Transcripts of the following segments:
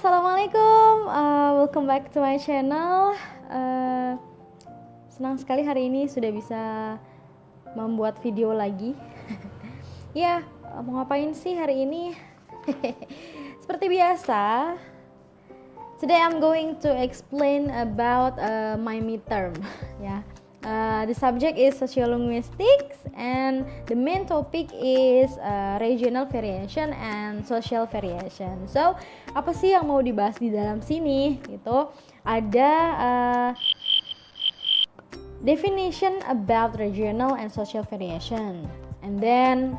Assalamualaikum, welcome back to my channel. Senang sekali hari ini sudah bisa membuat video lagi. Ya, mau ngapain sih hari ini? Seperti biasa, today I'm going to explain about my midterm. Ya, the subject is Sociolinguistics and the main topic is regional variation and social variation. So, apa sih yang mau dibahas di dalam sini? Gitu. Ada definition about regional and social variation, and then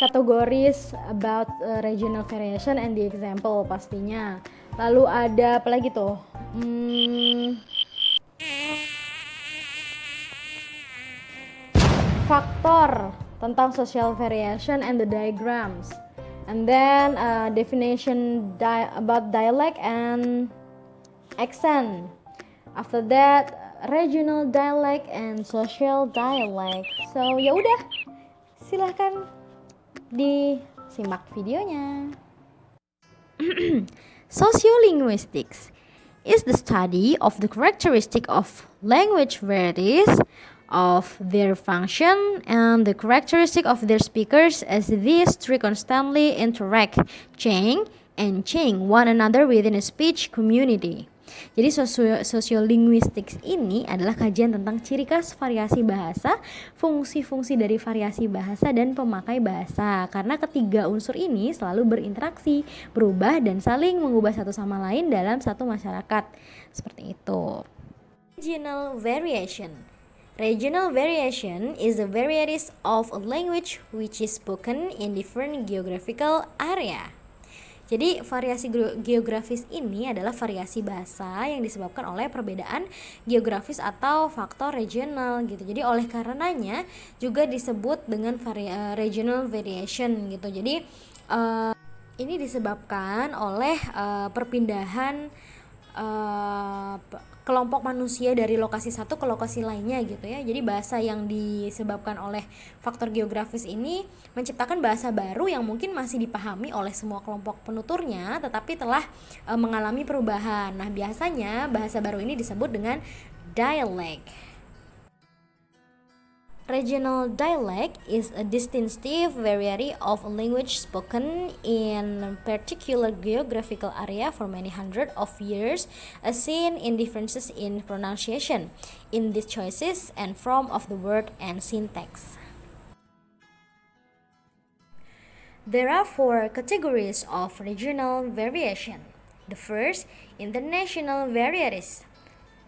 categories about regional variation and the example pastinya. Lalu ada apa lagi tuh? Faktor tentang social variation and the diagrams, and then definition about dialect and accent. After that, regional dialect and social dialect. So ya udah, silahkan disimak videonya. Sociolinguistics is the study of the characteristic of language varieties, of their function, and the characteristic of their speakers as these three constantly interact, change one another within a speech community. Jadi sociolinguistics ini adalah kajian tentang ciri khas variasi bahasa, fungsi-fungsi dari variasi bahasa, dan pemakai bahasa. Karena ketiga unsur ini selalu berinteraksi, berubah, dan saling mengubah satu sama lain dalam satu masyarakat. Seperti itu. Regional variation. Regional variation is the varieties of a language which is spoken in different geographical area. Jadi variasi geografis ini adalah variasi bahasa yang disebabkan oleh perbedaan geografis atau faktor regional gitu. Jadi oleh karenanya juga disebut dengan regional variation gitu. Jadi ini disebabkan oleh perpindahan kelompok manusia dari lokasi satu ke lokasi lainnya gitu ya. Jadi bahasa yang disebabkan oleh faktor geografis ini menciptakan bahasa baru yang mungkin masih dipahami oleh semua kelompok penuturnya, tetapi telah mengalami perubahan. Nah, biasanya bahasa baru ini disebut dengan dialect. Regional dialect is a distinctive variety of a language spoken in a particular geographical area for many hundreds of years, as seen in differences in pronunciation, in the choices and form of the word and syntax. There are four categories of regional variation. The first, international varieties.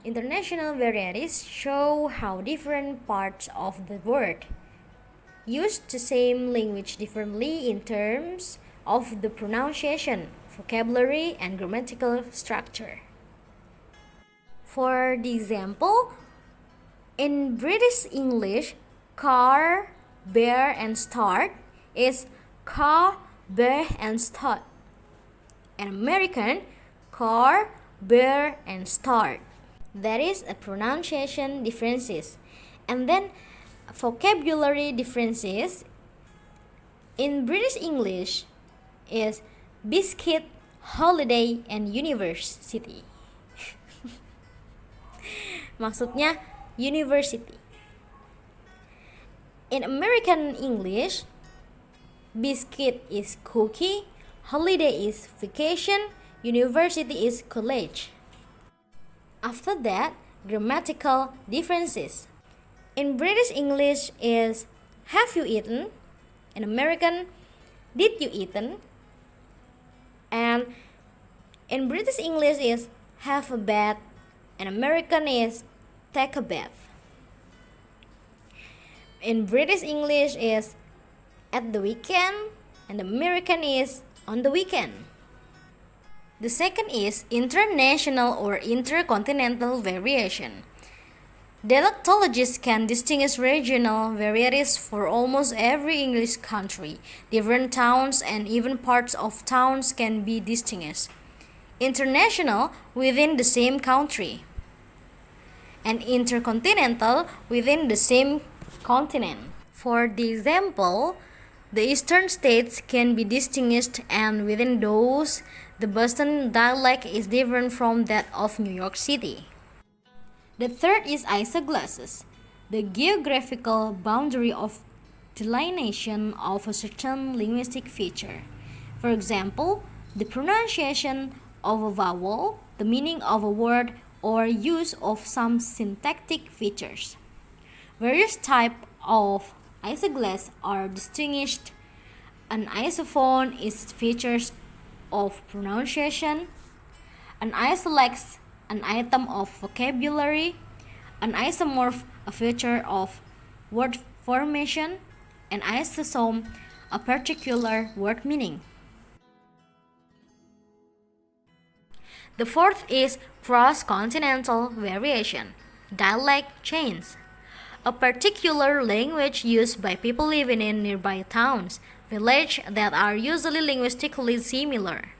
International varieties show how different parts of the word use the same language differently in terms of the pronunciation, vocabulary, and grammatical structure. For the example, in British English, car, bear, and start is car, bear, and start. In American, car, bear, and start. That is a pronunciation differences. And then vocabulary differences. In British English is biscuit, holiday, and university. Maksudnya university. In American English, biscuit is cookie, holiday is vacation, university is college. After that, grammatical differences. In British English is have you eaten? In American, did you eaten? And in British English is have a bath. In American is take a bath. In British English is at the weekend, and American is on the weekend. The second is international or intercontinental variation. Dialectologists can distinguish regional varieties for almost every English country. Different towns and even parts of towns can be distinguished. International within the same country, and intercontinental within the same continent. For the example, The eastern states can be distinguished, and within those, the Boston dialect is different from that of New York City. The third is isoglasses, the geographical boundary of delineation of a certain linguistic feature. For example, the pronunciation of a vowel, the meaning of a word, or use of some syntactic features. Various types of isoglass are distinguished. An isophone is features of pronunciation, an isolect, an item of vocabulary, an isomorph, a feature of word formation, an isosome, a particular word meaning. The fourth is cross-continental variation, dialect chains. A particular language used by people living in nearby towns, villages that are usually linguistically similar.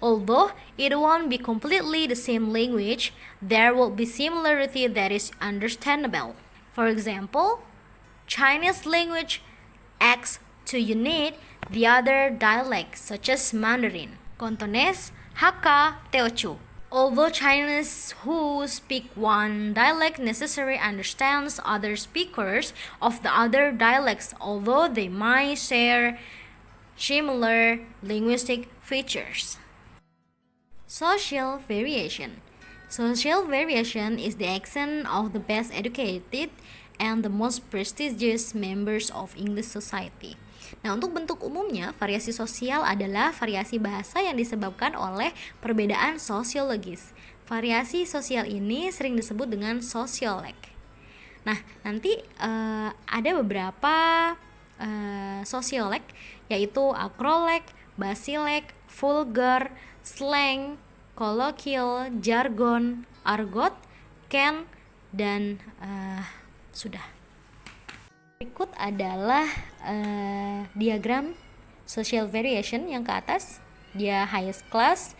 Although it won't be completely the same language, there will be similarity that is understandable. For example, Chinese language acts to unite the other dialects such as Mandarin, Cantonese, Hakka, Teochew. Although Chinese who speak one dialect necessarily understands other speakers of the other dialects, although they might share similar linguistic features. Social variation. Social variation is the action of the best educated and the most prestigious members of English society. Nah, untuk bentuk umumnya, variasi sosial adalah variasi bahasa yang disebabkan oleh perbedaan sosiologis. Variasi sosial ini sering disebut dengan sociolect. Nah, nanti ada beberapa sociolect, yaitu acrolect, basilect, vulgar, slang, kolloquial, jargon, argot, cant, dan sudah. Berikut adalah diagram social variation yang ke atas. Dia highest class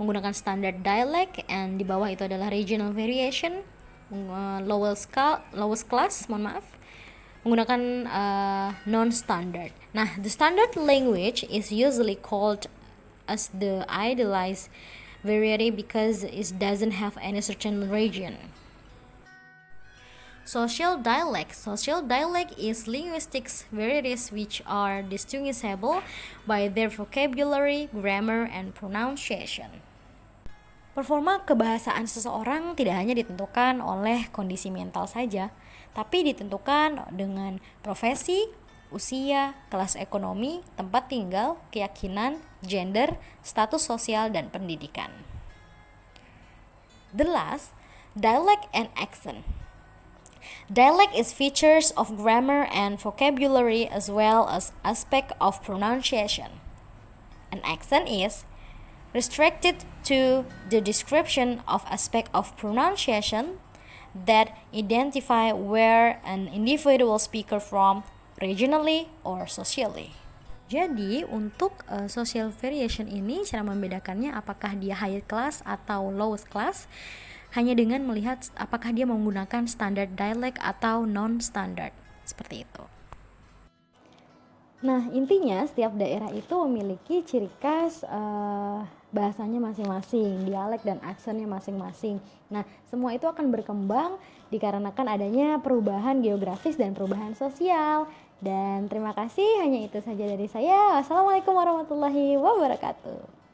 menggunakan standard dialect, and di bawah itu adalah regional variation, lowest class, menggunakan non-standard. Nah, the standard language is usually called as the idealized variety because it doesn't have any certain region. Social dialect. Social dialect is linguistics varieties which are distinguishable by their vocabulary, grammar, and pronunciation. Performa kebahasaan seseorang tidak hanya ditentukan oleh kondisi mental saja, tapi ditentukan dengan profesi, usia, kelas ekonomi, tempat tinggal, keyakinan, gender, status sosial, dan pendidikan. The last, dialect and accent. Dialect is features of grammar and vocabulary as well as aspect of pronunciation. An accent is restricted to the description of aspect of pronunciation that identify where an individual speaker from regionally or socially. Jadi untuk social variation ini cara membedakannya apakah dia high class atau lowest class hanya dengan melihat apakah dia menggunakan standard dialect atau non-standard, seperti itu. Nah, intinya setiap daerah itu memiliki ciri khas bahasanya masing-masing, dialek dan aksennya masing-masing. Nah, semua itu akan berkembang dikarenakan adanya perubahan geografis dan perubahan sosial. Dan terima kasih, hanya itu saja dari saya. Wassalamualaikum warahmatullahi wabarakatuh.